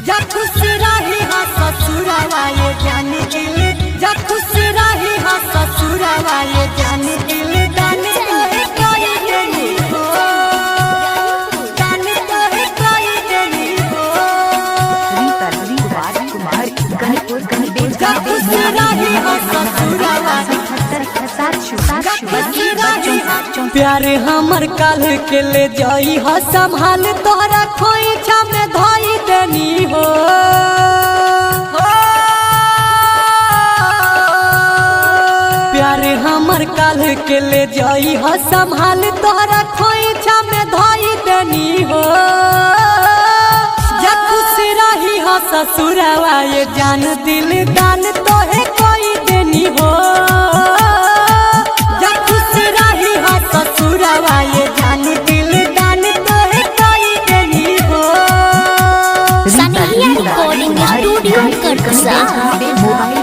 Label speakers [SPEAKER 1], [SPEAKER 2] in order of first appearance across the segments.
[SPEAKER 1] जा खुश रही हा ससुरवा ये जान दिल, जा खुश रही हा ससुरवा ये जान दिल, दान तोहे कोई देनी हो, दान तोहे कोई देनी हो। जा खुश रही हा ससुरवा प्यार हमर काल के ले जाई हा संभाल, तोहरा खोइछा में धोई देनी हो। प्यार हमर काल के ले जाई हा संभाल, तोहरा खोइछा में धोई देनी हो। जा खुश रही हा ससुरवा ये जान दिल, दान तोहे कोई देनी हो। ससुरवा ये जान दिल, दान तोहे कोई देनी हो।
[SPEAKER 2] सनिया रिकॉर्डिंग स्टूडियो कटसा। मोबाइल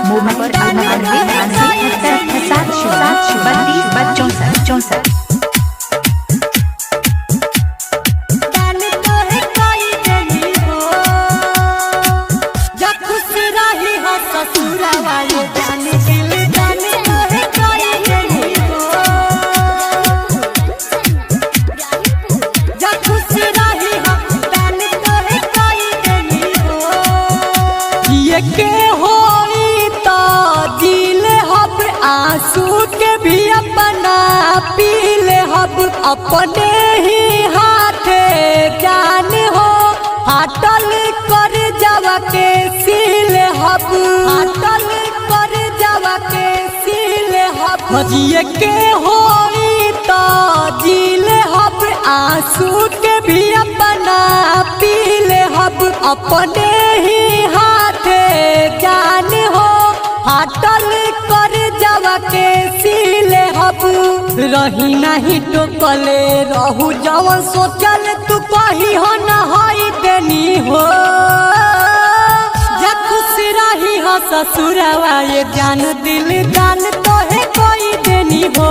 [SPEAKER 1] दान तोहे कोई देनी हो। जा खुश रही हा ससुरवा ये जान दिल, दान तोहे कोई देनी हो। जा खुश रही हा दान तोहे कोई देनी हो। ये के होई तो दिल हब आंसू के भी अपना पीले हब, अपने ही हाथे जान हो। फाटल कर जावा के सीले हब, फाटल कर जावा के सीले हब। ये के होई तो दिल हब आंसू के भी अपना पीले हब, अपने ही हाथे जान हो। फाटल कर जावा के सीले हब, रही नहीं टोकले रहू जवन सोचल, तू कही हो न होई देनी हो। जा खुश रही हो ससुरवा ये जान दिल, दान तोहे कोई देनी हो।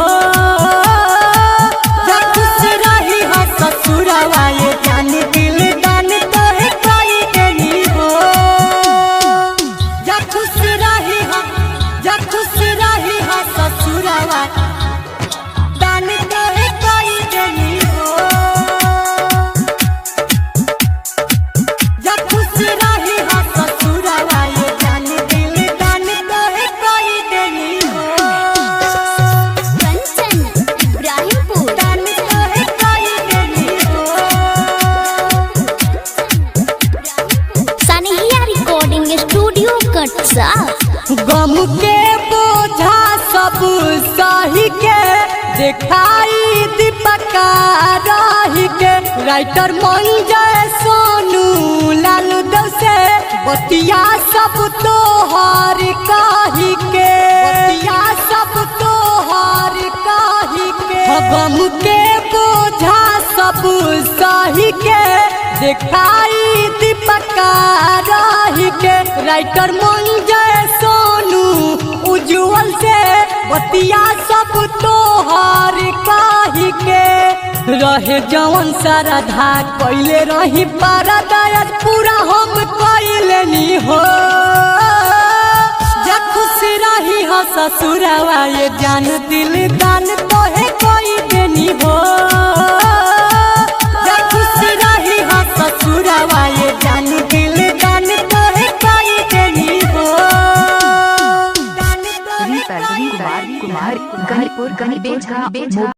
[SPEAKER 1] जा खुश रही हो ससुरवा ये जान दिल, दान तोहे कोई देनी हो। जा खुश रही हो, जा खुश रही हो ससुरवा, दान तोहे कोई देनी हो। जा खुश रही हो ससुरवा ये जान दिल, दान तोहे कोई देनी हो।
[SPEAKER 2] कंचन इब्राहिमपुर।
[SPEAKER 1] दान तोहे कोई देनी हो।
[SPEAKER 2] सनिया रिकॉर्डिंग स्टूडियो कटसा।
[SPEAKER 1] गम के बोझा सब सही के दिखाई दीपका रही के, राइटर मंजय सोनू लाल देव से बतिया सब तोहार कही के, बतिया सब तोहार कही के। गम के बोझा सब सही के दिखाई दीपका रही के, राइटर मंजय सोनू उज्जवल से बतिया सब तोहार कही के। रहे जवन श्रद्धा कैले रही पारदायज, पूरा हम कैलेनी हो। जा खुश रही हो ससुरवा ये जान दिल, दान तोहे कोई देनी हो। जा खुश रही हो ससुरवा ये जान दिल, दान तोहे कोई देनी हो। दान तोहे कोई देनी हो।
[SPEAKER 3] कुमार कुमार